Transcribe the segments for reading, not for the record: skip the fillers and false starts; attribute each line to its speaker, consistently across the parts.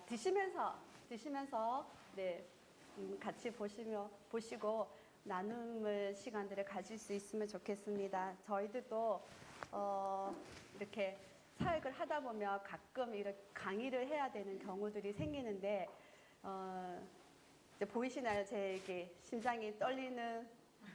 Speaker 1: 드시면서 네, 같이 보시고 나눔을 시간들을 가질 수 있으면 좋겠습니다. 저희들도 이렇게 사역을 하다 보면 가끔 이렇게 강의를 해야 되는 경우들이 생기는데 이제 보이시나요? 제 이렇게 심장이 떨리는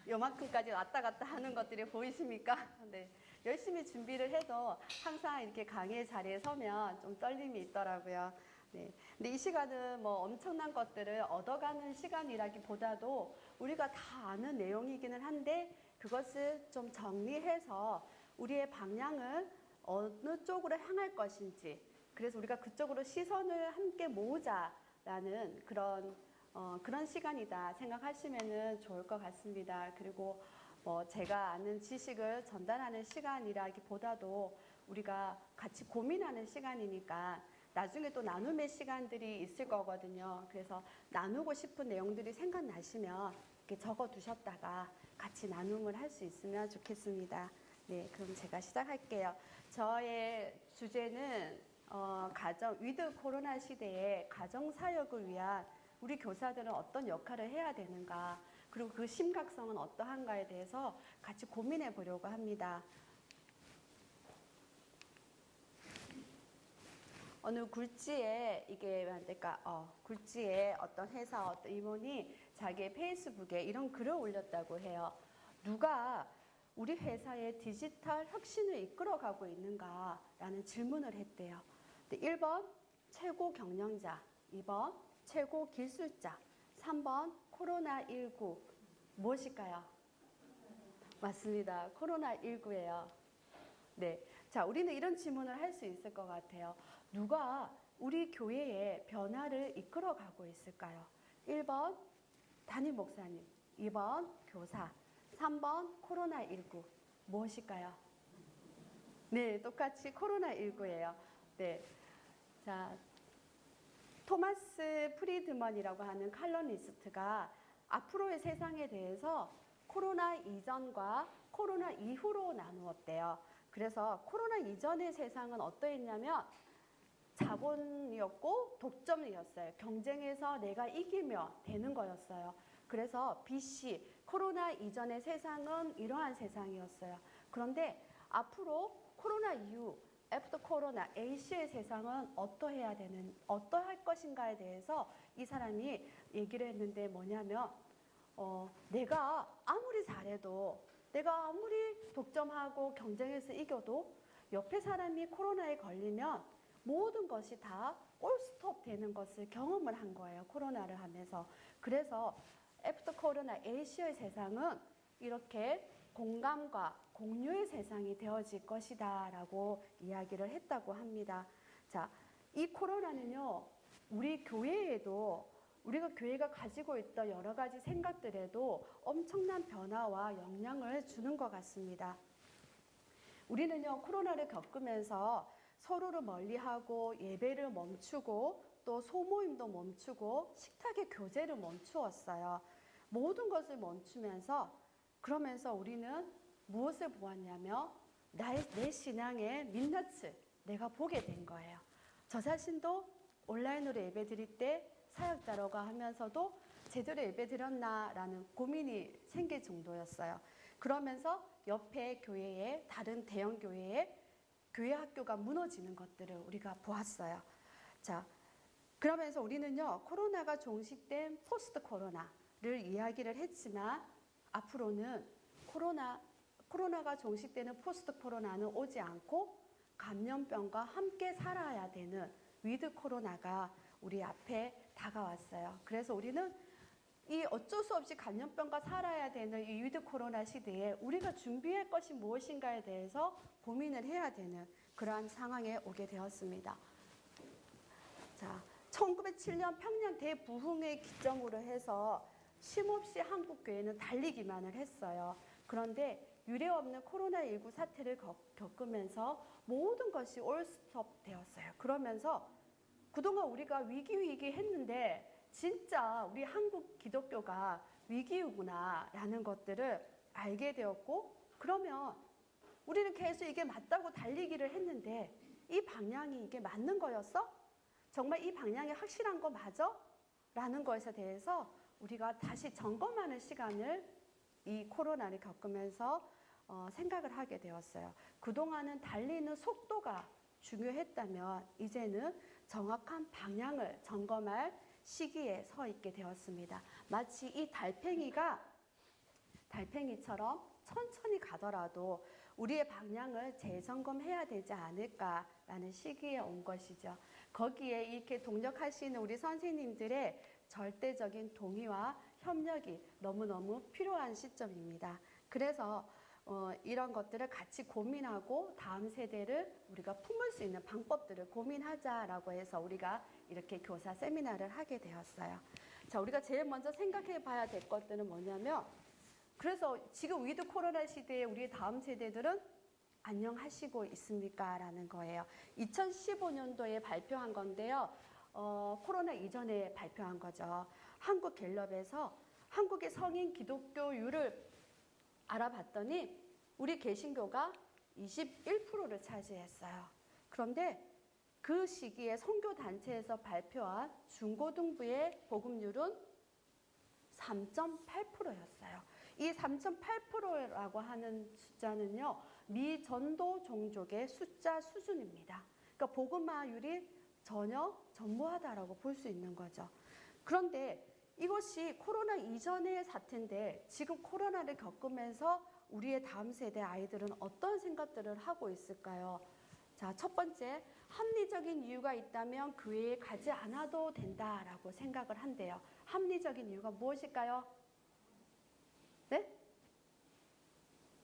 Speaker 1: 요만큼까지 왔다 갔다 하는 것들이 보이십니까? 네. 열심히 준비를 해도 항상 이렇게 강의 자리에 서면 좀 떨림이 있더라고요. 네. 근데 이 시간은 뭐 엄청난 것들을 얻어가는 시간이라기보다도 우리가 다 아는 내용이기는 한데 그것을 좀 정리해서 우리의 방향을 어느 쪽으로 향할 것인지, 그래서 우리가 그쪽으로 시선을 함께 모으자라는 그런 시간이다 생각하시면 좋을 것 같습니다. 그리고 뭐 제가 아는 지식을 전달하는 시간이라기보다도 우리가 같이 고민하는 시간이니까 나중에 또 나눔의 시간들이 있을 거거든요. 그래서 나누고 싶은 내용들이 생각나시면 이렇게 적어 두셨다가 같이 나눔을 할 수 있으면 좋겠습니다. 네, 그럼 제가 시작할게요. 저의 주제는 위드 코로나 시대에 가정 사역을 위한 우리 교사들은 어떤 역할을 해야 되는가, 그리고 그 심각성은 어떠한가에 대해서 같이 고민해 보려고 합니다. 어느 굴지에 굴지에 어떤 회사 어떤 임원이 자기의 페이스북에 이런 글을 올렸다고 해요. 누가 우리 회사의 디지털 혁신을 이끌어가고 있는가라는 질문을 했대요. 1번 최고 경영자, 2번 최고 기술자, 3번 코로나19. 무엇일까요? 맞습니다. 코로나19예요. 네. 자, 우리는 이런 질문을 할 수 있을 것 같아요. 누가 우리 교회의 변화를 이끌어가고 있을까요? 1번 담임 목사님, 2번 교사, 3번 코로나19. 무엇일까요? 네, 똑같이 코로나19예요. 네. 자, 토마스 프리드먼이라고 하는 칼럼니스트가 앞으로의 세상에 대해서 코로나 이전과 코로나 이후로 나누었대요. 그래서 코로나 이전의 세상은 어떠했냐면 자본이었고 독점이었어요. 경쟁에서 내가 이기며 되는 거였어요. 그래서 BC, 코로나 이전의 세상은 이러한 세상이었어요. 그런데 앞으로 코로나 이후, 애프터 코로나, A씨의 세상은 어떠할 것인가에 대해서 이 사람이 얘기를 했는데 뭐냐면, 내가 아무리 잘해도, 내가 아무리 독점하고 경쟁에서 이겨도 옆에 사람이 코로나에 걸리면 모든 것이 다 올스톱 되는 것을 경험을 한 거예요. 코로나를 하면서. 그래서 애프터 코로나 A씨의 세상은 이렇게 공감과 공유의 세상이 되어질 것이다 라고 이야기를 했다고 합니다. 자, 이 코로나는요, 우리 교회에도 우리가 교회가 가지고 있던 여러 가지 생각들에도 엄청난 변화와 영향을 주는 것 같습니다. 우리는요, 코로나를 겪으면서 서로를 멀리하고 예배를 멈추고 또 소모임도 멈추고 식탁의 교제를 멈추었어요. 모든 것을 멈추면서 그러면서 우리는 무엇을 보았냐면 내 신앙의 민낯을 내가 보게 된 거예요. 저 자신도 온라인으로 예배 드릴 때 사역자라고 하면서도 제대로 예배 드렸나라는 고민이 생길 정도였어요. 그러면서 옆에 교회에 다른 대형 교회에 교회 학교가 무너지는 것들을 우리가 보았어요. 자, 그러면서 우리는요, 코로나가 종식된 포스트 코로나를 이야기를 했지만 앞으로는 코로나가 종식되는 포스트 코로나는 오지 않고 감염병과 함께 살아야 되는 위드 코로나가 우리 앞에 다가왔어요. 그래서 우리는 이 어쩔 수 없이 감염병과 살아야 되는 이 위드 코로나 시대에 우리가 준비할 것이 무엇인가에 대해서 고민을 해야 되는 그러한 상황에 오게 되었습니다. 자, 1907년 평양 대부흥을 기점으로 해서 쉼없이 한국교회는 달리기만을 했어요. 그런데 유례없는 코로나19 사태를 겪으면서 모든 것이 올스톱 되었어요. 그러면서 그동안 우리가 위기 했는데 진짜 우리 한국 기독교가 위기구나 라는 것들을 알게 되었고, 그러면 우리는 계속 이게 맞다고 달리기를 했는데 이 방향이 이게 맞는 거였어? 정말 이 방향이 확실한 거 맞아? 라는 것에 대해서 우리가 다시 점검하는 시간을 이 코로나를 겪으면서 생각을 하게 되었어요. 그동안은 달리는 속도가 중요했다면 이제는 정확한 방향을 점검할 시기에 서 있게 되었습니다. 마치 이 달팽이처럼 천천히 가더라도 우리의 방향을 재점검해야 되지 않을까라는 시기에 온 것이죠. 거기에 이렇게 동력하시는 우리 선생님들의 절대적인 동의와 협력이 너무너무 필요한 시점입니다. 그래서 이런 것들을 같이 고민하고 다음 세대를 우리가 품을 수 있는 방법들을 고민하자라고 해서 우리가 이렇게 교사 세미나를 하게 되었어요. 자, 우리가 제일 먼저 생각해 봐야 될 것들은 뭐냐면, 그래서 지금 위드 코로나 시대에 우리 다음 세대들은 안녕하시고 있습니까? 라는 거예요. 2015년도에 발표한 건데요. 코로나 이전에 발표한 거죠. 한국갤럽에서 한국의 성인 기독교율을 알아봤더니 우리 개신교가 21%를 차지했어요. 그런데 그 시기에 선교단체에서 발표한 중고등부의 복음률은 3.8%였어요. 이 3.8%라고 하는 숫자는요, 미 전도 종족의 숫자 수준입니다. 그러니까 복음화율이 전혀 전무하다라고 볼 수 있는 거죠. 그런데 이것이 코로나 이전의 사태인데 지금 코로나를 겪으면서 우리의 다음 세대 아이들은 어떤 생각들을 하고 있을까요? 자, 첫 번째, 합리적인 이유가 있다면 교회에 가지 않아도 된다라고 생각을 한대요. 합리적인 이유가 무엇일까요? 네?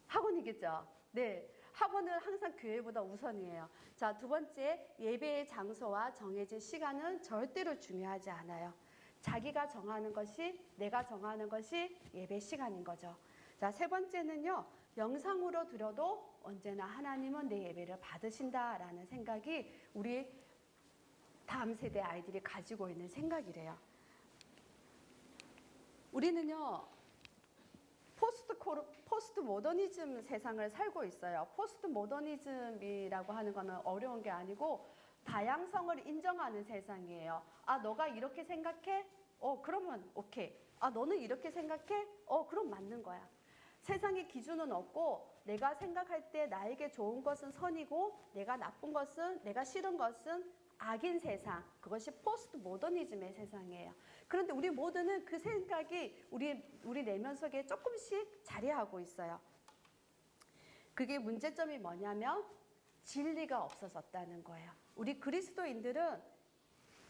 Speaker 1: 학원이겠죠? 네. 학원은 항상 교회보다 우선이에요. 자, 두 번째, 예배의 장소와 정해진 시간은 절대로 중요하지 않아요. 자기가 정하는 것이, 내가 정하는 것이 예배 시간인 거죠. 자, 세 번째는요, 영상으로 드려도 언제나 하나님은 내 예배를 받으신다라는 생각이 우리 다음 세대 아이들이 가지고 있는 생각이래요. 우리는요, 포스트 모더니즘 세상을 살고 있어요. 포스트 모더니즘이라고 하는 거는 어려운 게 아니고 다양성을 인정하는 세상이에요. 아, 너가 이렇게 생각해? 그러면 오케이. 아, 너는 이렇게 생각해? 그럼 맞는 거야. 세상의 기준은 없고 내가 생각할 때 나에게 좋은 것은 선이고 내가 나쁜 것은, 내가 싫은 것은 악인 세상. 그것이 포스트 모더니즘의 세상이에요. 그런데 우리 모두는 그 생각이 우리 내면 속에 조금씩 자리하고 있어요. 그게 문제점이 뭐냐면 진리가 없어졌다는 거예요. 우리 그리스도인들은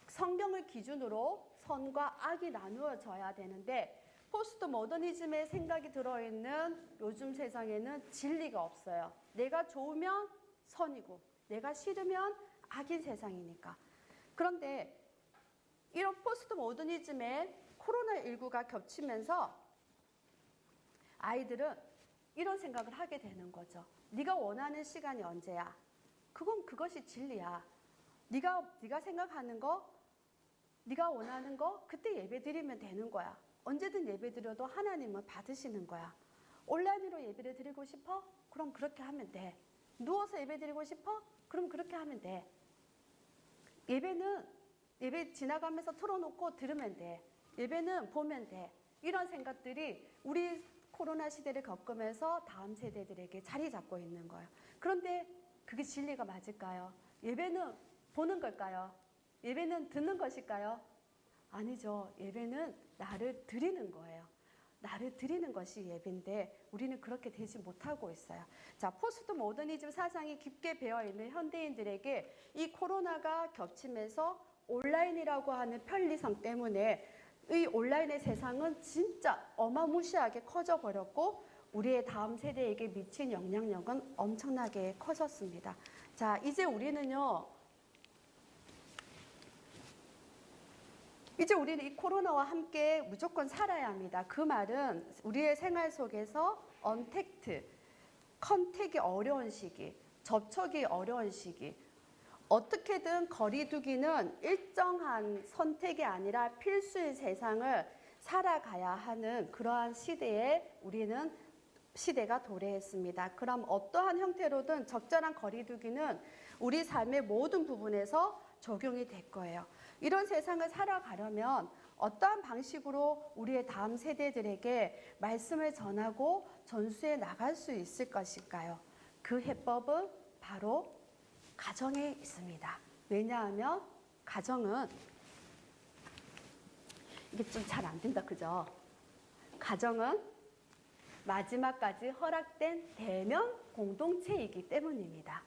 Speaker 1: 성경을 기준으로 선과 악이 나누어져야 되는데 포스트 모더니즘의 생각이 들어있는 요즘 세상에는 진리가 없어요. 내가 좋으면 선이고 내가 싫으면 악인 세상이니까. 그런데 이런 포스트 모더니즘에 코로나19가 겹치면서 아이들은 이런 생각을 하게 되는 거죠. 네가 원하는 시간이 언제야? 그것이 진리야. 네가 생각하는 거, 네가 원하는 거 그때 예배드리면 되는 거야. 언제든 예배드려도 하나님은 받으시는 거야. 온라인으로 예배를 드리고 싶어? 그럼 그렇게 하면 돼. 누워서 예배드리고 싶어? 그럼 그렇게 하면 돼. 예배 지나가면서 틀어놓고 들으면 돼. 예배는 보면 돼. 이런 생각들이 우리 코로나 시대를 겪으면서 다음 세대들에게 자리 잡고 있는 거예요. 그런데 그게 진리가 맞을까요? 예배는 보는 걸까요? 예배는 듣는 것일까요? 아니죠. 예배는 나를 드리는 거예요. 나를 드리는 것이 예배인데 우리는 그렇게 되지 못하고 있어요. 자, 포스트 모더니즘 사상이 깊게 배어있는 현대인들에게 이 코로나가 겹치면서 온라인이라고 하는 편리성 때문에 이 온라인의 세상은 진짜 어마무시하게 커져버렸고 우리의 다음 세대에게 미친 영향력은 엄청나게 커졌습니다. 자, 이제 우리는 이 코로나와 함께 무조건 살아야 합니다. 그 말은 우리의 생활 속에서 컨택이 어려운 시기, 접촉이 어려운 시기, 어떻게든 거리 두기는 일정한 선택이 아니라 필수의 세상을 살아가야 하는 그러한 시대에 시대가 도래했습니다. 그럼 어떠한 형태로든 적절한 거리 두기는 우리 삶의 모든 부분에서 적용이 될 거예요. 이런 세상을 살아가려면 어떠한 방식으로 우리의 다음 세대들에게 말씀을 전하고 전수해 나갈 수 있을 것일까요? 그 해법은 바로 가정에 있습니다. 왜냐하면 가정은 이게 좀 잘 안 된다, 그죠? 가정은 마지막까지 허락된 대면 공동체이기 때문입니다.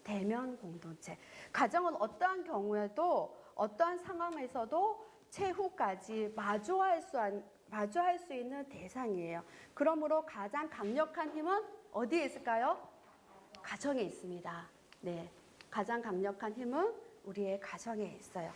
Speaker 1: 대면 공동체. 가정은 어떠한 경우에도 어떠한 상황에서도 최후까지 마주할 수 있는 대상이에요. 그러므로 가장 강력한 힘은 어디에 있을까요? 가정에 있습니다. 네, 가장 강력한 힘은 우리의 가정에 있어요.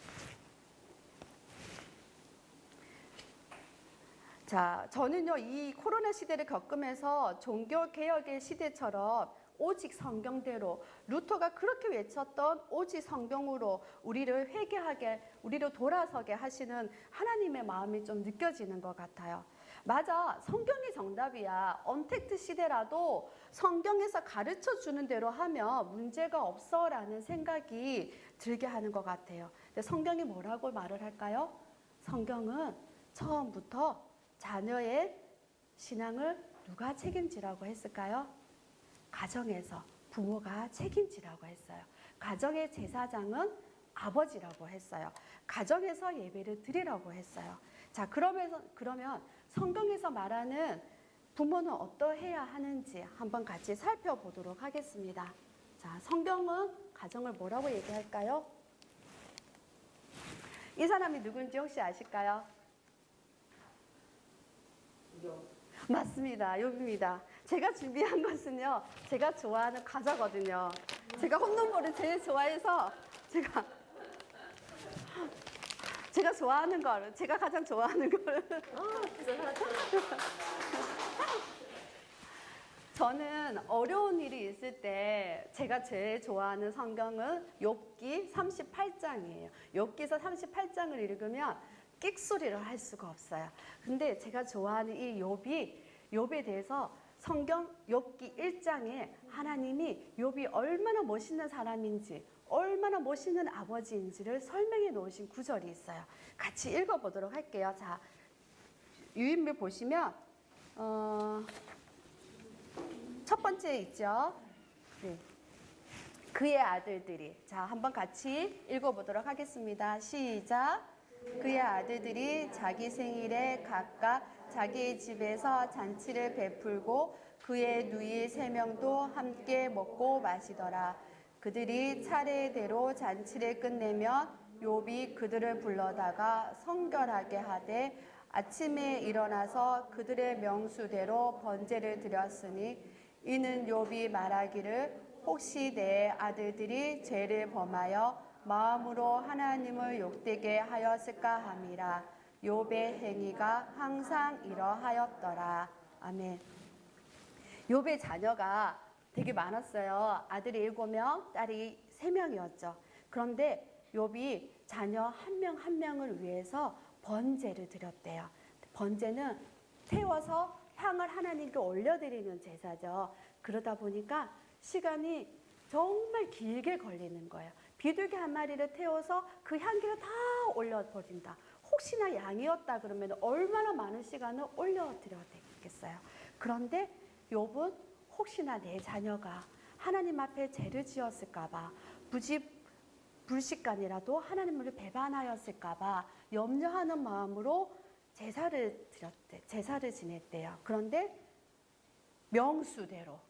Speaker 1: 자, 저는요, 이 코로나 시대를 겪으면서 종교개혁의 시대처럼 오직 성경대로, 루터가 그렇게 외쳤던 오직 성경으로 우리를 회개하게, 우리를 돌아서게 하시는 하나님의 마음이 좀 느껴지는 것 같아요. 맞아, 성경이 정답이야. 언택트 시대라도 성경에서 가르쳐 주는 대로 하면 문제가 없어 라는 생각이 들게 하는 것 같아요. 근데 성경이 뭐라고 말을 할까요? 성경은 처음부터 자녀의 신앙을 누가 책임지라고 했을까요? 가정에서 부모가 책임지라고 했어요. 가정의 제사장은 아버지라고 했어요. 가정에서 예배를 드리라고 했어요. 자, 그러면 성경에서 말하는 부모는 어떠해야 하는지 한번 같이 살펴보도록 하겠습니다. 자, 성경은 가정을 뭐라고 얘기할까요? 이 사람이 누군지 혹시 아실까요? 맞습니다. 욥입니다. 제가 준비한 것은요, 제가 좋아하는 과자거든요. 제가 홈런볼을 제일 좋아해서 제가 좋아하는 걸, 제가 가장 좋아하는 걸. 저는 어려운 일이 있을 때 제가 제일 좋아하는 성경은 욥기 38장이에요. 욥기서 38장을 읽으면 끽소리를 할 수가 없어요. 근데 제가 좋아하는 이 욥에 대해서 성경 욥기 1장에 하나님이 욥이 얼마나 멋있는 사람인지, 얼마나 멋있는 아버지인지를 설명해 놓으신 구절이 있어요. 같이 읽어보도록 할게요. 자, 유인물 보시면 첫 번째 있죠. 네. 그의 아들들이. 자, 한번 같이 읽어보도록 하겠습니다. 시작. 그의 아들들이 자기 생일에 각각 자기의 집에서 잔치를 베풀고 그의 누이 3명도 함께 먹고 마시더라. 그들이 차례대로 잔치를 끝내면 욥이 그들을 불러다가 성결하게 하되 아침에 일어나서 그들의 명수대로 번제를 드렸으니 이는 욥이 말하기를 혹시 내 아들들이 죄를 범하여 마음으로 하나님을 욕되게 하였을까 함이라. 욥의 행위가 항상 이러하였더라. 아멘. 욥의 자녀가 되게 많았어요. 아들이 7명, 딸이 3명이었죠. 그런데 욥이 자녀 한 명 한 명을 위해서 번제를 드렸대요. 번제는 태워서 향을 하나님께 올려드리는 제사죠. 그러다 보니까 시간이 정말 길게 걸리는 거예요. 비둘기 한 마리를 태워서 그 향기를 다 올려버린다. 혹시나 양이었다 그러면 얼마나 많은 시간을 올려드려야 되겠어요. 그런데 욥은 혹시나 내 자녀가 하나님 앞에 죄를 지었을까 봐, 불식간이라도 하나님을 배반하였을까 봐 염려하는 마음으로 제사를 지냈대요. 그런데 명수대로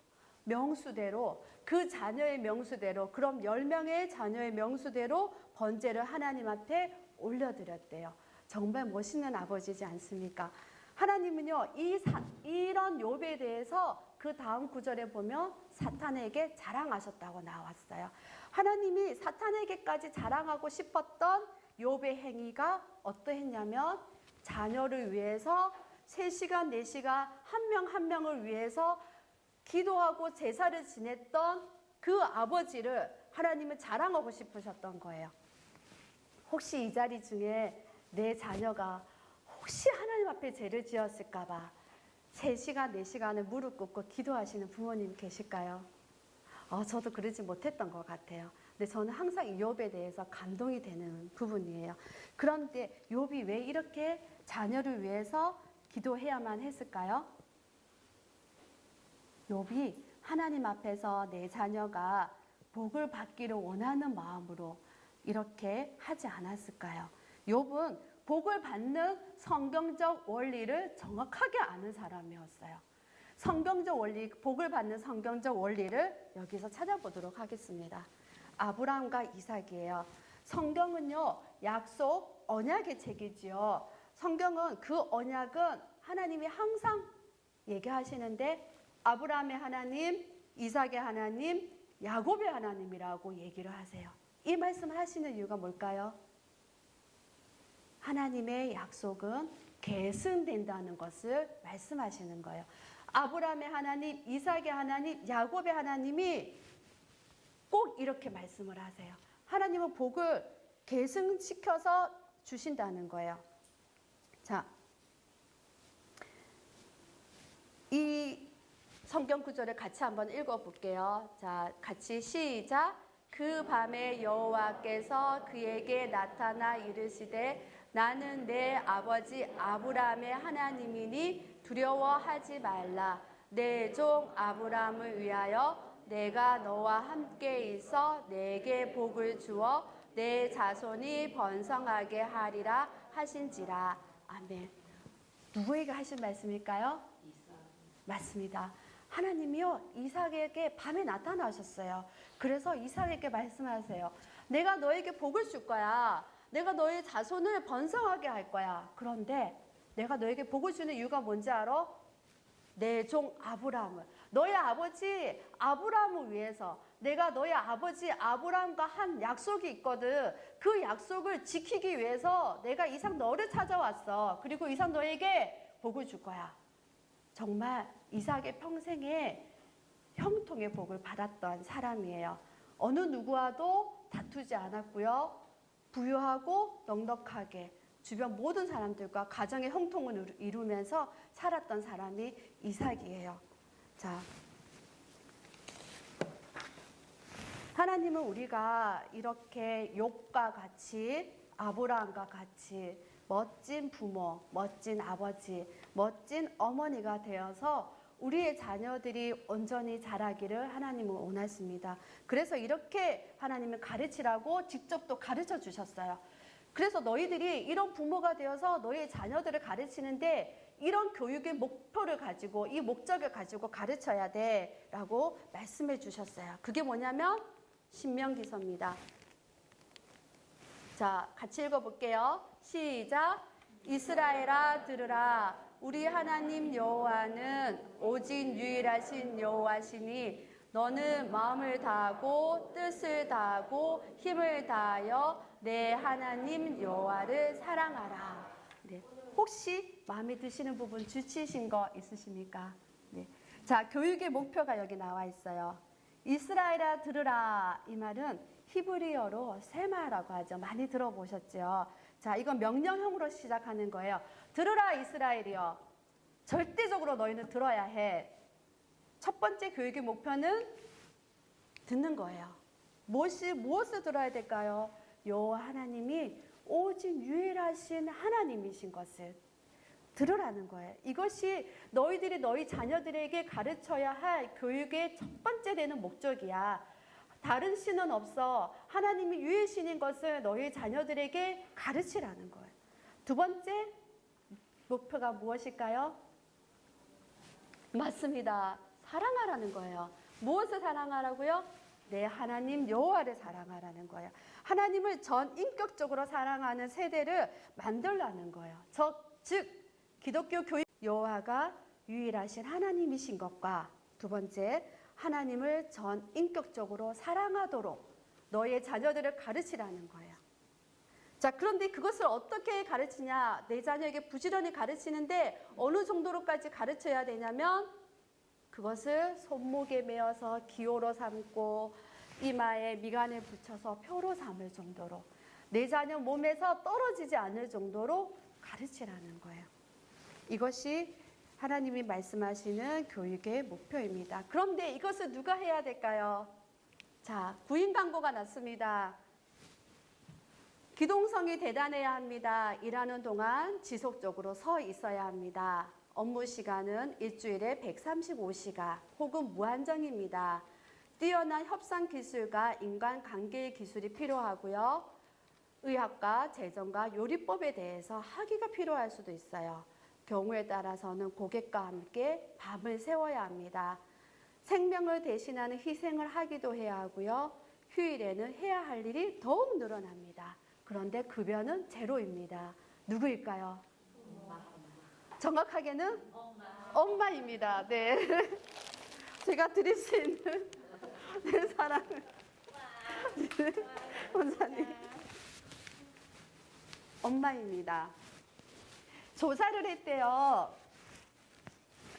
Speaker 1: 그 자녀의 명수대로, 그럼 10명의 자녀의 명수대로 번제를 하나님 앞에 올려드렸대요. 정말 멋있는 아버지지 않습니까? 하나님은요, 이런 욥에 대해서 그 다음 구절에 보면 사탄에게 자랑하셨다고 나왔어요. 하나님이 사탄에게까지 자랑하고 싶었던 욥의 행위가 어떠했냐면 자녀를 위해서 3시간, 4시간 한 명 한 명을 위해서 기도하고 제사를 지냈던 그 아버지를 하나님은 자랑하고 싶으셨던 거예요. 혹시 이 자리 중에 내 자녀가 혹시 하나님 앞에 죄를 지었을까 봐 3시간, 4시간을 무릎 꿇고 기도하시는 부모님 계실까요? 저도 그러지 못했던 것 같아요. 근데 저는 항상 이 욥에 대해서 감동이 되는 부분이에요. 그런데 욥이 왜 이렇게 자녀를 위해서 기도해야만 했을까요? 욥이 하나님 앞에서 내 자녀가 복을 받기를 원하는 마음으로 이렇게 하지 않았을까요? 욥은 복을 받는 성경적 원리를 정확하게 아는 사람이었어요. 성경적 원리, 복을 받는 성경적 원리를 여기서 찾아보도록 하겠습니다. 아브라함과 이삭이에요. 성경은요, 약속, 언약의 책이지요. 성경은 그 언약은 하나님이 항상 얘기하시는데 아브라함의 하나님, 이삭의 하나님, 야곱의 하나님이라고 얘기를 하세요. 이 말씀을 하시는 이유가 뭘까요? 하나님의 약속은 계승된다는 것을 말씀하시는 거예요. 아브라함의 하나님, 이삭의 하나님, 야곱의 하나님이 꼭 이렇게 말씀을 하세요. 하나님은 복을 계승시켜서 주신다는 거예요. 자, 이 성경 구절을 같이 한번 읽어볼게요. 자, 같이 시작. 그 밤에 여호와께서 그에게 나타나 이르시되 나는 내 아버지 아브라함의 하나님이니 두려워하지 말라. 내 종 아브라함을 위하여 내가 너와 함께 있어 내게 복을 주어 내 자손이 번성하게 하리라 하신지라. 아멘. 누구에게 하신 말씀일까요? 맞습니다. 하나님이요, 이삭에게 밤에 나타나셨어요. 그래서 이삭에게 말씀하세요. 내가 너에게 복을 줄 거야. 내가 너의 자손을 번성하게 할 거야. 그런데 내가 너에게 복을 주는 이유가 뭔지 알아? 내 종 아브라함을, 너의 아버지 아브라함을 위해서 내가 너의 아버지 아브라함과 한 약속이 있거든. 그 약속을 지키기 위해서 내가 이삭 너를 찾아왔어. 그리고 이삭 너에게 복을 줄 거야. 정말 이삭의 평생에 형통의 복을 받았던 사람이에요. 어느 누구와도 다투지 않았고요. 부유하고 넉넉하게 주변 모든 사람들과 가정의 형통을 이루면서 살았던 사람이 이삭이에요. 자, 하나님은 우리가 이렇게 욥과 같이 아브라함과 같이 멋진 부모, 멋진 아버지, 멋진 어머니가 되어서 우리의 자녀들이 온전히 자라기를 하나님은 원하십니다. 그래서 이렇게 하나님은 가르치라고 직접 또 가르쳐 주셨어요. 그래서 너희들이 이런 부모가 되어서 너희의 자녀들을 가르치는데 이런 교육의 목표를 가지고 이 목적을 가지고 가르쳐야 돼 라고 말씀해 주셨어요. 그게 뭐냐면 신명기서입니다. 자, 같이 읽어볼게요. 시작. 이스라엘아 들으라. 우리 하나님 여호와는 오직 유일하신 여호와시니 너는 마음을 다하고 뜻을 다하고 힘을 다하여 내 하나님 여호와를 사랑하라. 네. 혹시 마음에 드시는 부분 주치신 거 있으십니까? 네. 자, 교육의 목표가 여기 나와 있어요. 이스라엘아 들으라. 이 말은 히브리어로 세마라고 하죠. 많이 들어보셨죠? 자, 이건 명령형으로 시작하는 거예요. 들으라 이스라엘이여. 절대적으로 너희는 들어야 해. 첫 번째 교육의 목표는 듣는 거예요. 무엇을 들어야 될까요? 여호와 하나님이 오직 유일하신 하나님이신 것을 들으라는 거예요. 이것이 너희들이 너희 자녀들에게 가르쳐야 할 교육의 첫 번째 되는 목적이야. 다른 신은 없어. 하나님이 유일신인 것을 너희 자녀들에게 가르치라는 거예요. 두 번째 목표가 무엇일까요? 맞습니다. 사랑하라는 거예요. 무엇을 사랑하라고요? 내 하나님 여호와를 사랑하라는 거예요. 하나님을 전 인격적으로 사랑하는 세대를 만들라는 거예요. 즉 기독교 교육 여호와가 유일하신 하나님이신 것과 두 번째 하나님을 전 인격적으로 사랑하도록 너의 자녀들을 가르치라는 거예요. 자, 그런데 그것을 어떻게 가르치냐? 내 자녀에게 부지런히 가르치는데 어느 정도로까지 가르쳐야 되냐면 그것을 손목에 메어서 기호로 삼고 이마에 미간을 붙여서 표로 삼을 정도로 내 자녀 몸에서 떨어지지 않을 정도로 가르치라는 거예요. 이것이 하나님이 말씀하시는 교육의 목표입니다. 그런데 이것을 누가 해야 될까요? 자, 구인 광고가 났습니다. 기동성이 대단해야 합니다. 일하는 동안 지속적으로 서 있어야 합니다. 업무 시간은 일주일에 135시간 혹은 무한정입니다. 뛰어난 협상 기술과 인간관계의 기술이 필요하고요. 의학과 재정과 요리법에 대해서 학위가 필요할 수도 있어요. 경우에 따라서는 고객과 함께 밤을 새워야 합니다. 생명을 대신하는 희생을 하기도 해야 하고요. 휴일에는 해야 할 일이 더욱 늘어납니다. 그런데 급여는 제로입니다. 누구일까요? 엄마. 정확하게는 엄마입니다. 네. 제가 드릴 수 있는 내 사랑을 원사님 엄마입니다. 조사를 했대요.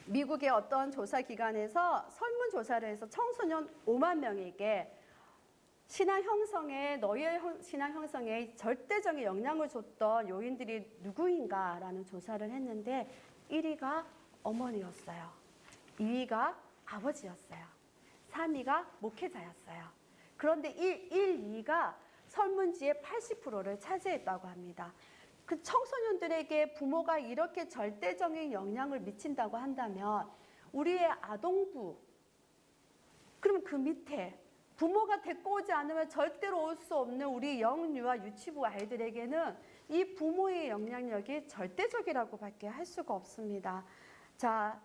Speaker 1: 미국의 어떤 조사 기관에서 설문조사를 해서 청소년 5만 명에게 신앙 형성에 너희의 신앙 형성에 절대적인 영향을 줬던 요인들이 누구인가라는 조사를 했는데 1위가 어머니였어요. 2위가 아버지였어요. 3위가 목회자였어요. 그런데 1, 2위가 설문지의 80%를 차지했다고 합니다. 그 청소년들에게 부모가 이렇게 절대적인 영향을 미친다고 한다면 우리의 아동부, 그럼 그 밑에 부모가 데리고 오지 않으면 절대로 올 수 없는 우리 영유아 유치부 아이들에게는 이 부모의 영향력이 절대적이라고 밖에 할 수가 없습니다. 자,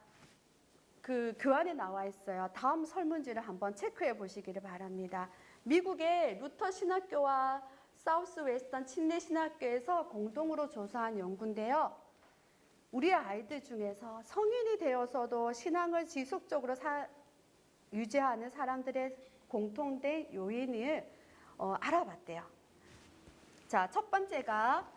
Speaker 1: 그 교환에 나와 있어요. 다음 설문지를 한번 체크해 보시기를 바랍니다. 미국의 루터 신학교와 사우스 웨스턴 침례 신학교에서 공동으로 조사한 연구인데요. 우리 아이들 중에서 성인이 되어서도 신앙을 지속적으로 유지하는 사람들의 공통된 요인을 알아봤대요. 자, 첫 번째가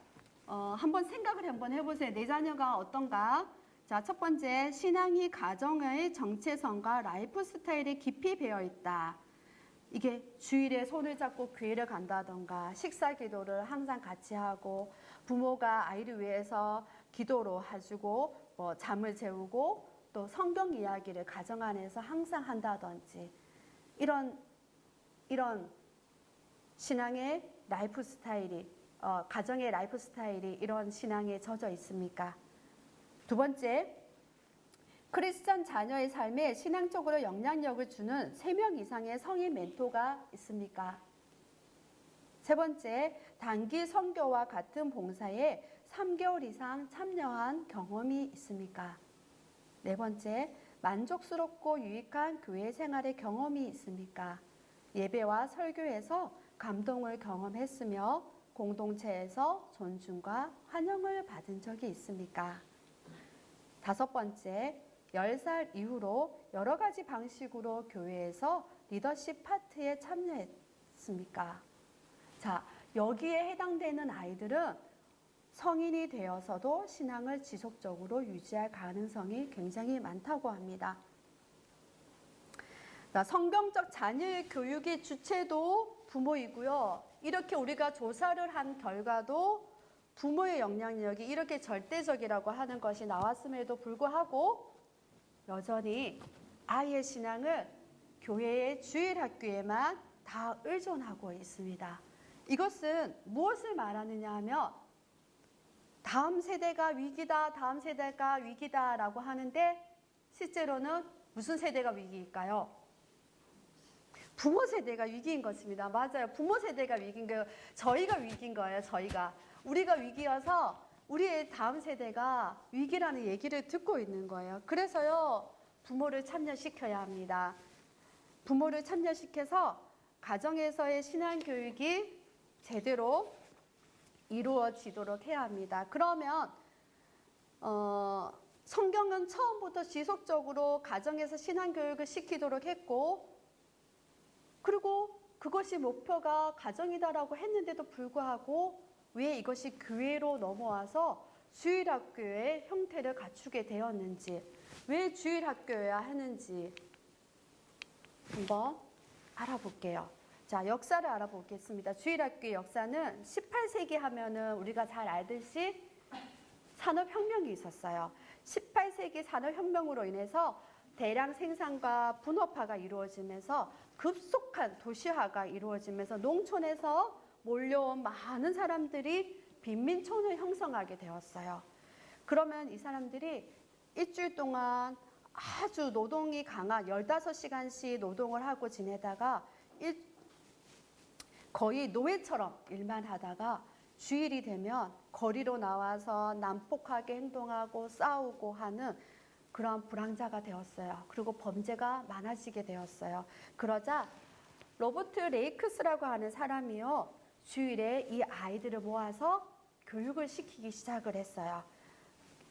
Speaker 1: 한번 생각을 한번 해보세요. 내 자녀가 어떤가? 자, 첫 번째, 신앙이 가정의 정체성과 라이프 스타일에 깊이 배어 있다. 이게 주일에 손을 잡고 교회를 간다던가 식사 기도를 항상 같이 하고 부모가 아이를 위해서 기도로 해주고 잠을 재우고 또 성경 이야기를 가정 안에서 항상 한다든지 이런 신앙의 라이프 스타일이 가정의 라이프 스타일이 이런 신앙에 젖어 있습니까? 두 번째, 크리스천 자녀의 삶에 신앙적으로 영향력을 주는 3명 이상의 성인 멘토가 있습니까? 세 번째, 단기 선교와 같은 봉사에 3개월 이상 참여한 경험이 있습니까? 네 번째, 만족스럽고 유익한 교회 생활의 경험이 있습니까? 예배와 설교에서 감동을 경험했으며 공동체에서 존중과 환영을 받은 적이 있습니까? 다섯 번째, 10살 이후로 여러 가지 방식으로 교회에서 리더십 파트에 참여했습니까? 자, 여기에 해당되는 아이들은 성인이 되어서도 신앙을 지속적으로 유지할 가능성이 굉장히 많다고 합니다. 성경적 자녀의 교육의 주체도 부모이고요. 이렇게 우리가 조사를 한 결과도 부모의 영향력이 이렇게 절대적이라고 하는 것이 나왔음에도 불구하고 여전히 아이의 신앙을 교회의 주일학교에만 다 의존하고 있습니다. 이것은 무엇을 말하느냐 하면 다음 세대가 위기다, 다음 세대가 위기다라고 하는데 실제로는 무슨 세대가 위기일까요? 부모 세대가 위기인 것입니다. 맞아요. 부모 세대가 위기인 거예요. 저희가 위기인 거예요. 우리가 위기여서 우리의 다음 세대가 위기라는 얘기를 듣고 있는 거예요. 그래서요, 부모를 참여시켜야 합니다. 부모를 참여시켜서 가정에서의 신앙교육이 제대로 이루어지도록 해야 합니다. 그러면 성경은 처음부터 지속적으로 가정에서 신앙교육을 시키도록 했고 그리고 그것이 목표가 가정이다라고 했는데도 불구하고 왜 이것이 교회로 넘어와서 주일학교의 형태를 갖추게 되었는지, 왜 주일학교여야 하는지 한번 알아볼게요. 자, 역사를 알아보겠습니다. 주일학교의 역사는 18세기 하면은 우리가 잘 알듯이 산업혁명이 있었어요. 18세기 산업혁명으로 인해서 대량 생산과 분업화가 이루어지면서 급속한 도시화가 이루어지면서 농촌에서 몰려온 많은 사람들이 빈민촌을 형성하게 되었어요. 그러면 이 사람들이 일주일 동안 아주 노동이 강한 15시간씩 노동을 하고 지내다가 거의 노예처럼 일만 하다가 주일이 되면 거리로 나와서 난폭하게 행동하고 싸우고 하는 그런 불황자가 되었어요. 그리고 범죄가 많아지게 되었어요. 그러자 로버트 레이크스라고 하는 사람이요, 주일에 이 아이들을 모아서 교육을 시키기 시작을 했어요.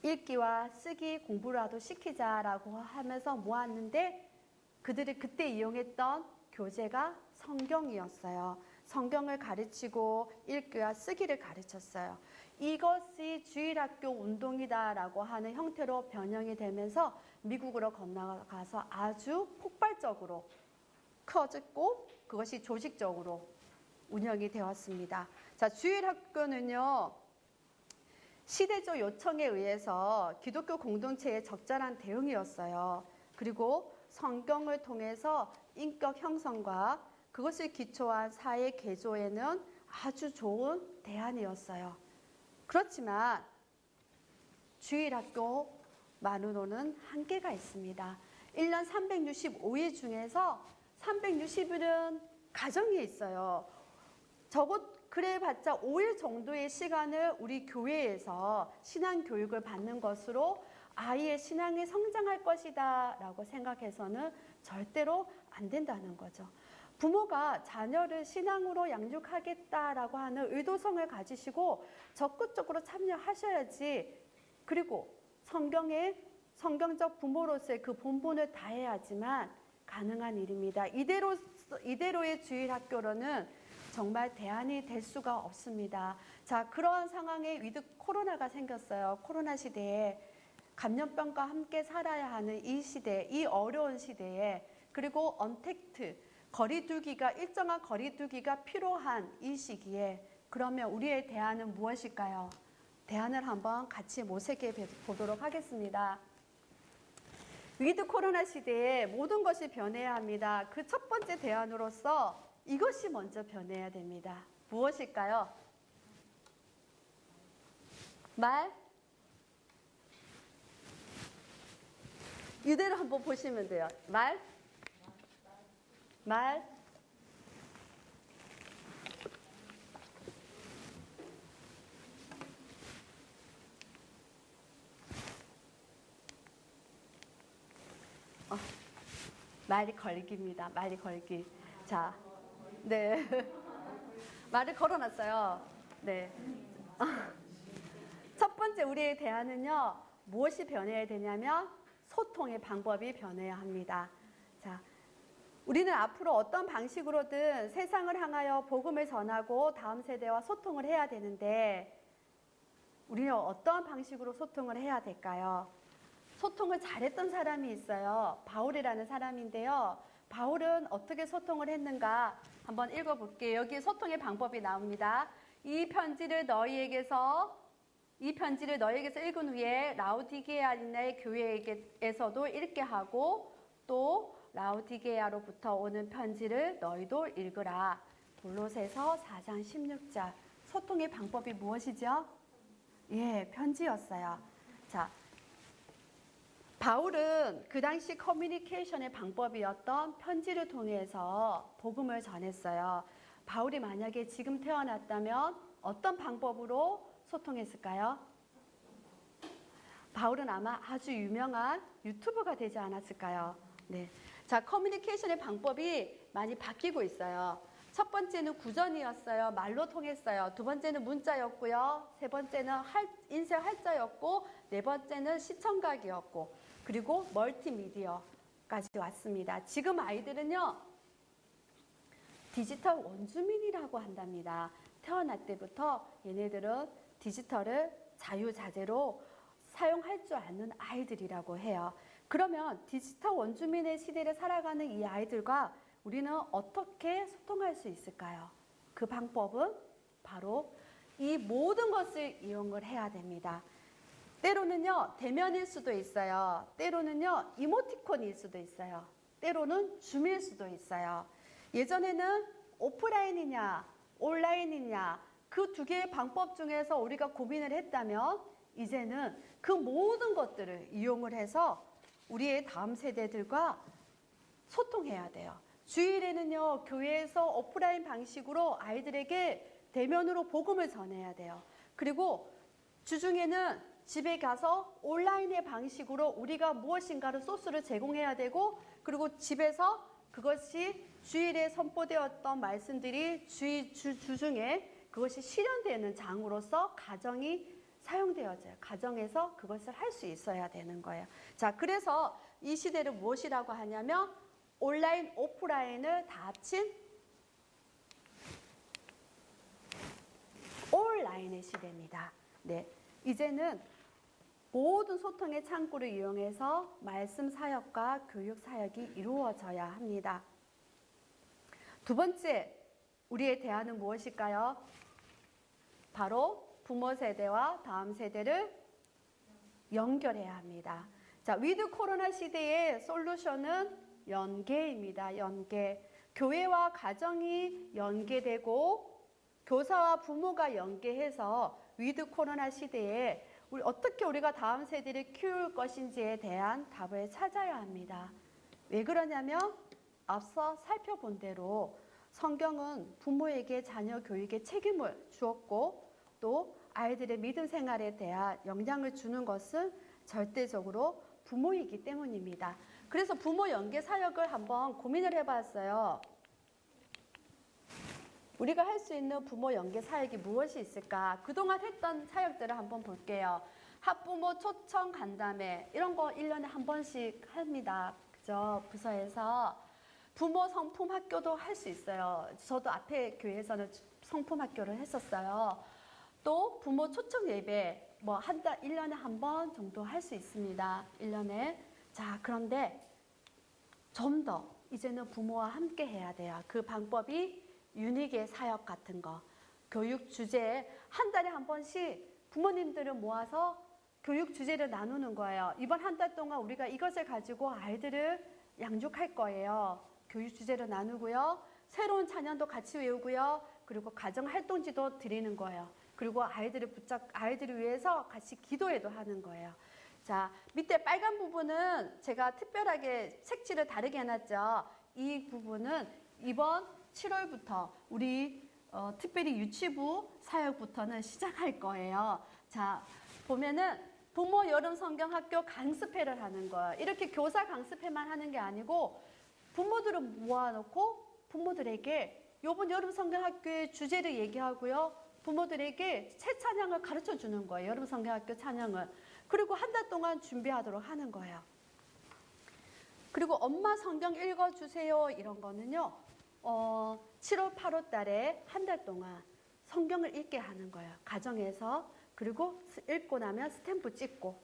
Speaker 1: 읽기와 쓰기 공부라도 시키자라고 하면서 모았는데 그들이 그때 이용했던 교재가 성경이었어요. 성경을 가르치고 읽기와 쓰기를 가르쳤어요. 이것이 주일학교 운동이다라고 하는 형태로 변형이 되면서 미국으로 건너가서 아주 폭발적으로 커졌고 그것이 조직적으로 운영이 되었습니다. 자, 주일학교는요, 시대적 요청에 의해서 기독교 공동체의 적절한 대응이었어요. 그리고 성경을 통해서 인격 형성과 그것을 기초한 사회 개조에는 아주 좋은 대안이었어요. 그렇지만 주일학교만으로는 한계가 있습니다. 1년 365일 중에서 360일은 가정에 있어요. 그래봤자 5일 정도의 시간을 우리 교회에서 신앙교육을 받는 것으로 아이의 신앙이 성장할 것이다 라고 생각해서는 절대로 안 된다는 거죠. 부모가 자녀를 신앙으로 양육하겠다라고 하는 의도성을 가지시고 적극적으로 참여하셔야지, 그리고 성경적 부모로서의 그 본분을 다해야지만 가능한 일입니다. 이대로의 주일학교로는 정말 대안이 될 수가 없습니다. 자, 그러한 상황에 위드 코로나가 생겼어요. 코로나 시대에 감염병과 함께 살아야 하는 이 시대, 이 어려운 시대에, 그리고 언택트, 일정한 거리두기가 필요한 이 시기에, 그러면 우리의 대안은 무엇일까요? 대안을 한번 같이 모색해 보도록 하겠습니다. 위드 코로나 시대에 모든 것이 변해야 합니다. 그 첫 번째 대안으로서 이것이 먼저 변해야 됩니다. 무엇일까요? 말? 이대로 한번 보시면 돼요. 말? 말이 걸기입니다. 말이 걸기. 자, 네. 말을 걸어놨어요. 네. 첫 번째 우리의 대안은요, 무엇이 변해야 되냐면 소통의 방법이 변해야 합니다. 자, 우리는 앞으로 어떤 방식으로든 세상을 향하여 복음을 전하고 다음 세대와 소통을 해야 되는데, 우리는 어떤 방식으로 소통을 해야 될까요? 소통을 잘했던 사람이 있어요. 바울이라는 사람인데요. 바울은 어떻게 소통을 했는가 한번 읽어볼게요. 여기 소통의 방법이 나옵니다. 이 편지를 너희에게서 읽은 후에 라우디게아의 교회에서도 읽게 하고, 또 라우디게아로부터 오는 편지를 너희도 읽으라. 골로새서 4장 16절. 소통의 방법이 무엇이죠? 예, 편지였어요. 자, 바울은 그 당시 커뮤니케이션의 방법이었던 편지를 통해서 복음을 전했어요. 바울이 만약에 지금 태어났다면 어떤 방법으로 소통했을까요? 바울은 아마 아주 유명한 유튜버가 되지 않았을까요? 네. 자, 커뮤니케이션의 방법이 많이 바뀌고 있어요. 첫 번째는 구전이었어요. 말로 통했어요. 두 번째는 문자였고요. 세 번째는 인쇄 활자였고, 네 번째는 시청각이었고, 그리고 멀티미디어까지 왔습니다. 지금 아이들은요, 디지털 원주민이라고 한답니다. 태어날 때부터 얘네들은 디지털을 자유자재로 사용할 줄 아는 아이들이라고 해요. 그러면 디지털 원주민의 시대를 살아가는 이 아이들과 우리는 어떻게 소통할 수 있을까요? 그 방법은 바로 이 모든 것을 이용을 해야 됩니다. 때로는요, 대면일 수도 있어요. 때로는요, 이모티콘일 수도 있어요. 때로는 줌일 수도 있어요. 예전에는 오프라인이냐, 온라인이냐, 그 두 개의 방법 중에서 우리가 고민을 했다면, 이제는 그 모든 것들을 이용을 해서 우리의 다음 세대들과 소통해야 돼요. 주일에는요, 교회에서 오프라인 방식으로 아이들에게 대면으로 복음을 전해야 돼요. 그리고 주중에는 집에 가서 온라인의 방식으로 우리가 무엇인가를 소스를 제공해야 되고, 그리고 집에서 그것이 주일에 선포되었던 말씀들이 주중에 그것이 실현되는 장으로서 가정이 사용되어져요. 가정에서 그것을 할 수 있어야 되는 거예요. 자, 그래서 이 시대를 무엇이라고 하냐면 온라인, 오프라인을 다 합친 온라인의 시대입니다. 네, 이제는 모든 소통의 창구를 이용해서 말씀 사역과 교육 사역이 이루어져야 합니다. 두 번째, 우리의 대안은 무엇일까요? 바로 부모 세대와 다음 세대를 연결해야 합니다. 자, 위드 코로나 시대의 솔루션은 연계입니다. 연계. 교회와 가정이 연계되고 교사와 부모가 연계해서 위드 코로나 시대에 어떻게 우리가 다음 세대를 키울 것인지에 대한 답을 찾아야 합니다. 왜 그러냐면 앞서 살펴본 대로 성경은 부모에게 자녀 교육의 책임을 주었고 또 아이들의 믿음 생활에 대한 영향을 주는 것은 절대적으로 부모이기 때문입니다. 그래서 부모 연계 사역을 한번 고민을 해봤어요. 우리가 할 수 있는 부모 연계 사역이 무엇이 있을까? 그동안 했던 사역들을 한번 볼게요. 학부모 초청 간담회 이런 거 1년에 한 번씩 합니다. 그죠? 부서에서 부모 성품 학교도 할 수 있어요. 저도 앞에 교회에서는 성품 학교를 했었어요. 또 부모 초청 예배 뭐 1년에 한 번 정도 할 수 있습니다. 1년에. 자, 그런데 좀 더 이제는 부모와 함께 해야 돼요. 그 방법이 유닉의 사역 같은 거, 교육 주제에 한 달에 한 번씩 부모님들을 모아서 교육 주제를 나누는 거예요. 이번 한 달 동안 우리가 이것을 가지고 아이들을 양육할 거예요. 교육 주제를 나누고요. 새로운 찬양도 같이 외우고요. 그리고 가정 활동지도 드리는 거예요. 그리고 아이들을 위해서 같이 기도회도 하는 거예요. 자, 밑에 빨간 부분은 제가 특별하게 색칠을 다르게 해놨죠. 이 부분은 이번 7월부터 우리 특별히 유치부 사역부터는 시작할 거예요. 자, 보면은 부모 여름 성경 학교 강습회를 하는 거예요. 이렇게 교사 강습회만 하는 게 아니고 부모들을 모아놓고 부모들에게 이번 여름 성경 학교의 주제를 얘기하고요. 부모들에게 새 찬양을 가르쳐 주는 거예요. 여름 성경 학교 찬양을. 그리고 한 달 동안 준비하도록 하는 거예요. 그리고 엄마 성경 읽어주세요. 이런 거는요. 7월, 8월 달에 한 달 동안 성경을 읽게 하는 거예요. 가정에서. 그리고 읽고 나면 스탬프 찍고.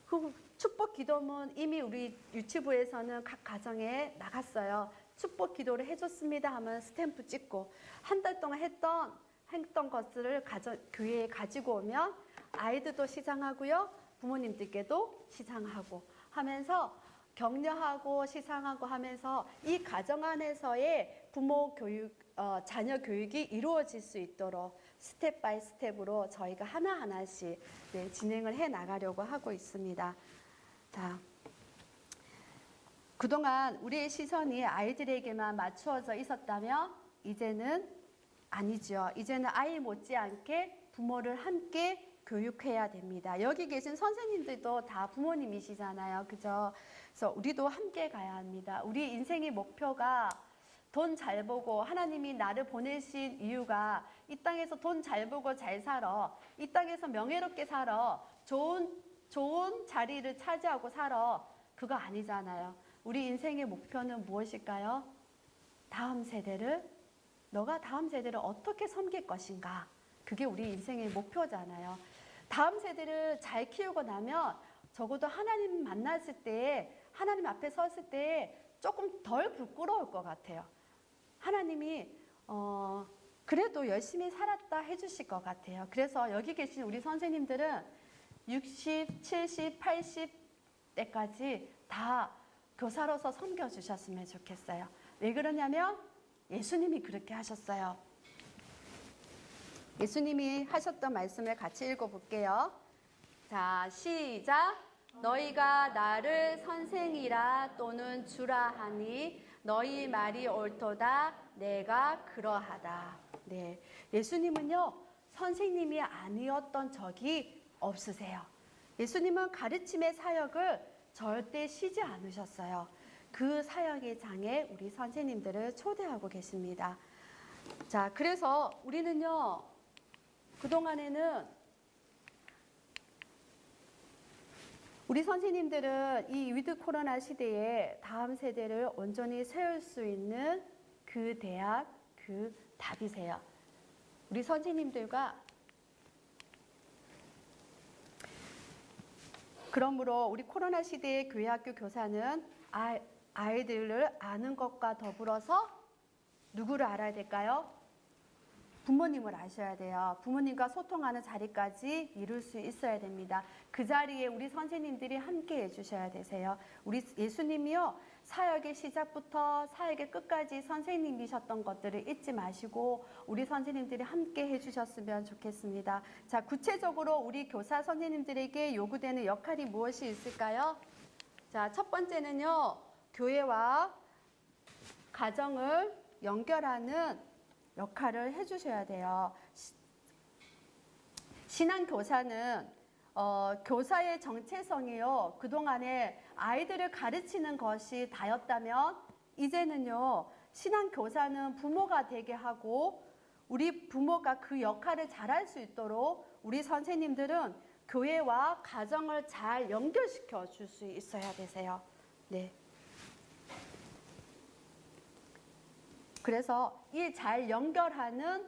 Speaker 1: 그 축복 기도문 이미 우리 유치부에서는 각 가정에 나갔어요. 축복 기도를 해줬습니다 하면 스탬프 찍고 한 달 동안 했던 것을 교회에 가지고 오면 아이들도 시상하고요. 부모님들께도 시상하고 하면서 격려하고 시상하고 하면서 이 가정 안에서의 부모 교육, 자녀 교육이 이루어질 수 있도록 스텝 바이 스텝으로 저희가 하나하나씩 진행을 해 나가려고 하고 있습니다. 자, 그동안 우리의 시선이 아이들에게만 맞추어져 있었다면 이제는 아니죠. 이제는 아이 못지않게 부모를 함께 교육해야 됩니다. 여기 계신 선생님들도 다 부모님이시잖아요. 그죠? 그래서 우리도 함께 가야 합니다. 우리 인생의 목표가 돈 잘 벌고 하나님이 나를 보내신 이유가 이 땅에서 돈 잘 벌고 잘 살아. 이 땅에서 명예롭게 살아. 좋은 자리를 차지하고 살아. 그거 아니잖아요. 우리 인생의 목표는 무엇일까요? 너가 다음 세대를 어떻게 섬길 것인가? 그게 우리 인생의 목표잖아요. 다음 세대를 잘 키우고 나면 적어도 하나님 만났을 때, 하나님 앞에 섰을 때 조금 덜 부끄러울 것 같아요. 하나님이 그래도 열심히 살았다 해주실 것 같아요. 그래서 여기 계신 우리 선생님들은 60, 70, 80대까지 다 교사로서 섬겨주셨으면 좋겠어요. 왜 그러냐면 예수님이 그렇게 하셨어요. 예수님이 하셨던 말씀을 같이 읽어볼게요. 자, 시작. 너희가 나를 선생이라 또는 주라 하니 너희 말이 옳도다. 내가 그러하다. 네, 예수님은요 선생님이 아니었던 적이 없으세요. 예수님은 가르침의 사역을 절대 쉬지 않으셨어요. 그 사역의 장에 우리 선생님들을 초대하고 계십니다. 자, 그래서 우리는요 그동안에는 우리 선생님들은 이 위드 코로나 시대에 다음 세대를 온전히 세울 수 있는 그 대학, 그 답이세요. 우리 선생님들과 그러므로 우리 코로나 시대의 교회학교 교사는 아이들을 아는 것과 더불어서 누구를 알아야 될까요? 부모님을 아셔야 돼요. 부모님과 소통하는 자리까지 이룰 수 있어야 됩니다. 그 자리에 우리 선생님들이 함께 해주셔야 되세요. 우리 예수님이요 사역의 시작부터 사역의 끝까지 선생님이셨던 것들을 잊지 마시고 우리 선생님들이 함께 해주셨으면 좋겠습니다. 자, 구체적으로 우리 교사 선생님들에게 요구되는 역할이 무엇이 있을까요? 자, 첫 번째는요 교회와 가정을 연결하는 역할을 해주셔야 돼요. 신앙교사는 교사의 정체성이요 그동안에 아이들을 가르치는 것이 다였다면 이제는요 신앙교사는 부모가 되게 하고 우리 부모가 그 역할을 잘할 수 있도록 우리 선생님들은 교회와 가정을 잘 연결시켜 줄 수 있어야 되세요. 네. 그래서 이 잘 연결하는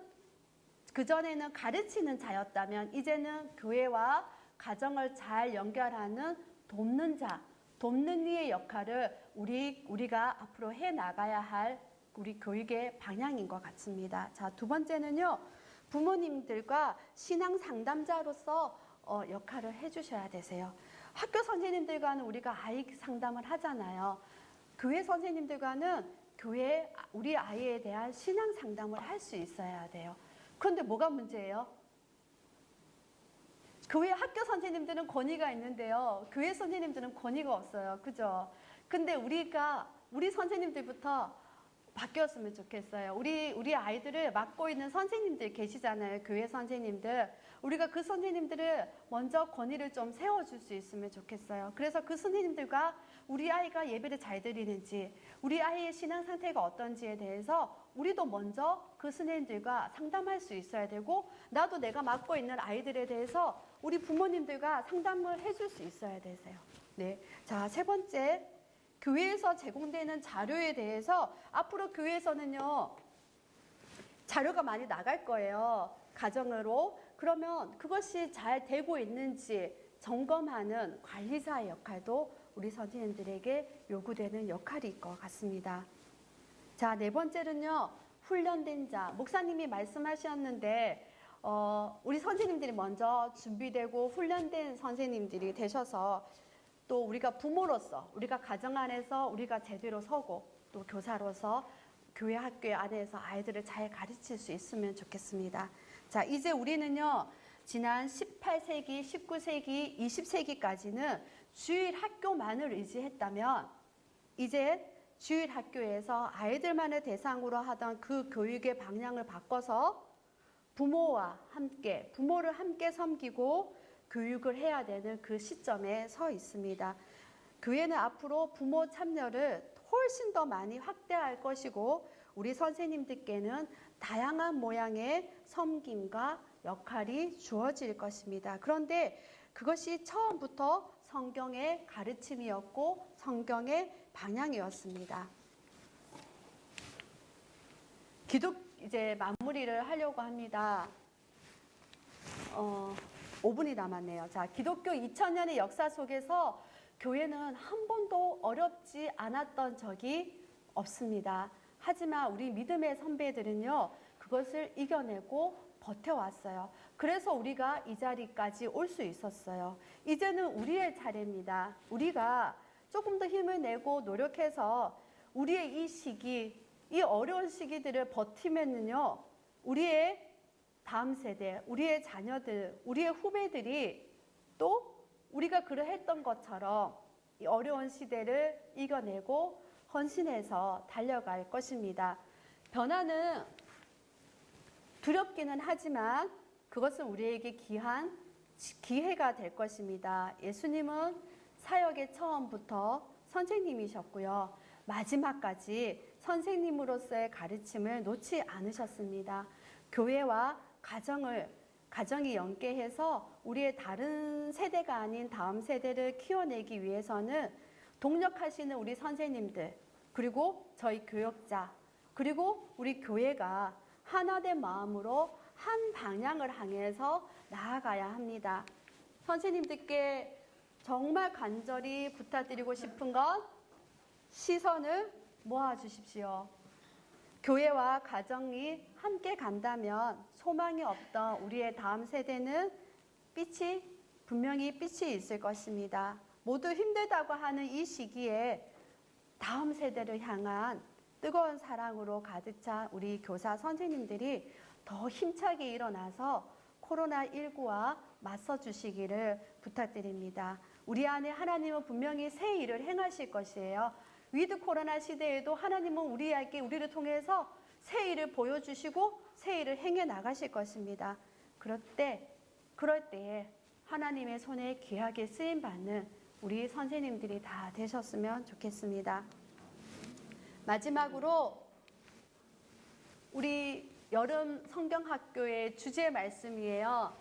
Speaker 1: 그전에는 가르치는 자였다면 이제는 교회와 가정을 잘 연결하는 돕는 자, 돕는 이의 역할을 우리가 앞으로 해나가야 할 우리 교육의 방향인 것 같습니다. 자, 두 번째는요. 부모님들과 신앙 상담자로서 역할을 해주셔야 되세요. 학교 선생님들과는 우리가 아이 상담을 하잖아요. 교회 선생님들과는 우리 아이에 대한 신앙 상담을 할 수 있어야 돼요. 그런데 뭐가 문제예요? 교회 학교 선생님들은 권위가 있는데요. 교회 선생님들은 권위가 없어요. 그죠? 근데 우리 선생님들부터 바뀌었으면 좋겠어요. 우리 아이들을 맡고 있는 선생님들 계시잖아요. 교회 선생님들. 우리가 그 선생님들을 먼저 권위를 좀 세워줄 수 있으면 좋겠어요. 그래서 그 선생님들과 우리 아이가 예배를 잘 드리는지 우리 아이의 신앙 상태가 어떤지에 대해서 우리도 먼저 그 선생님들과 상담할 수 있어야 되고 나도 내가 맡고 있는 아이들에 대해서 우리 부모님들과 상담을 해줄 수 있어야 되세요. 네. 자, 세 번째 교회에서 제공되는 자료에 대해서 앞으로 교회에서는요 자료가 많이 나갈 거예요. 가정으로. 그러면 그것이 잘 되고 있는지 점검하는 관리자의 역할도 우리 선생님들에게 요구되는 역할일 것 같습니다. 자, 네 번째는요. 훈련된 자. 목사님이 말씀하셨는데 우리 선생님들이 먼저 준비되고 훈련된 선생님들이 되셔서 또 우리가 부모로서 우리가 가정 안에서 우리가 제대로 서고 또 교사로서 교회 학교 안에서 아이들을 잘 가르칠 수 있으면 좋겠습니다. 자, 이제 우리는요. 지난 18세기, 19세기, 20세기까지는 주일 학교만을 의지했다면 이제 주일 학교에서 아이들만을 대상으로 하던 그 교육의 방향을 바꿔서 부모를 함께 섬기고 교육을 해야 되는 그 시점에 서 있습니다. 교회는 앞으로 부모 참여를 훨씬 더 많이 확대할 것이고 우리 선생님들께는 다양한 모양의 섬김과 역할이 주어질 것입니다. 그런데 그것이 처음부터 성경의 가르침이었고 성경의 방향이었습니다. 이제 마무리를 하려고 합니다. 5분이 남았네요. 자, 기독교 2000년의 역사 속에서 교회는 한 번도 어렵지 않았던 적이 없습니다. 하지만 우리 믿음의 선배들은요, 그것을 이겨내고 버텨왔어요. 그래서 우리가 이 자리까지 올 수 있었어요. 이제는 우리의 차례입니다. 우리가 조금 더 힘을 내고 노력해서 우리의 이 시기, 이 어려운 시기들을 버티면은요, 우리의 다음 세대, 우리의 자녀들, 우리의 후배들이 또 우리가 그러했던 것처럼 이 어려운 시대를 이겨내고 헌신해서 달려갈 것입니다. 변화는 두렵기는 하지만 그것은 우리에게 귀한 기회가 될 것입니다. 예수님은 사역의 처음부터 선생님이셨고요. 마지막까지 선생님으로서의 가르침을 놓지 않으셨습니다. 교회와 가정이 연계해서 우리의 다른 세대가 아닌 다음 세대를 키워내기 위해서는 동력하시는 우리 선생님들, 그리고 저희 교역자, 그리고 우리 교회가 하나된 마음으로 한 방향을 향해서 나아가야 합니다. 선생님들께 정말 간절히 부탁드리고 싶은 건 시선을 모아주십시오. 교회와 가정이 함께 간다면 소망이 없던 우리의 다음 세대는 분명히 빛이 있을 것입니다. 모두 힘들다고 하는 이 시기에 다음 세대를 향한 뜨거운 사랑으로 가득 찬 우리 교사 선생님들이 더 힘차게 일어나서 코로나19와 맞서 주시기를 부탁드립니다. 우리 안에 하나님은 분명히 새 일을 행하실 것이에요. 위드 코로나 시대에도 하나님은 우리를 통해서 새 일을 보여주시고 새 일을 행해 나가실 것입니다. 그럴 때에 하나님의 손에 귀하게 쓰임받는 우리 선생님들이 다 되셨으면 좋겠습니다. 마지막으로 우리 여름 성경학교의 주제 말씀이에요.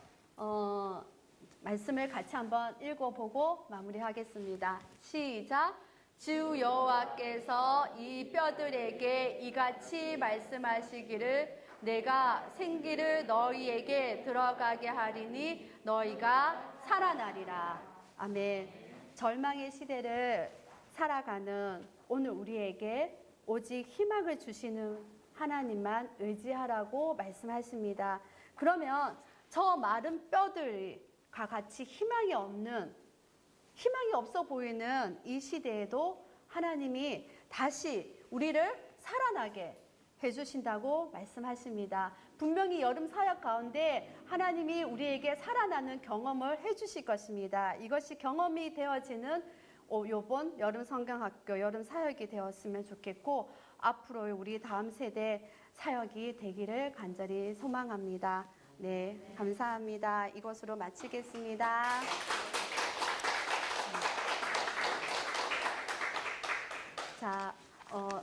Speaker 1: 말씀을 같이 한번 읽어보고 마무리하겠습니다. 시작! 주 여호와께서 이 뼈들에게 이같이 말씀하시기를 내가 생기를 너희에게 들어가게 하리니 너희가 살아나리라. 아멘. 절망의 시대를 살아가는 오늘 우리에게 오직 희망을 주시는 하나님만 의지하라고 말씀하십니다. 그러면 저 마른 뼈들과 같이 희망이 없어 보이는 이 시대에도 하나님이 다시 우리를 살아나게 해주신다고 말씀하십니다. 분명히 여름 사역 가운데 하나님이 우리에게 살아나는 경험을 해주실 것입니다. 이것이 경험이 되어지는 이번 여름 성경학교 여름 사역이 되었으면 좋겠고 앞으로 우리 다음 세대 사역이 되기를 간절히 소망합니다. 네, 감사합니다. 이것으로 마치겠습니다. 자,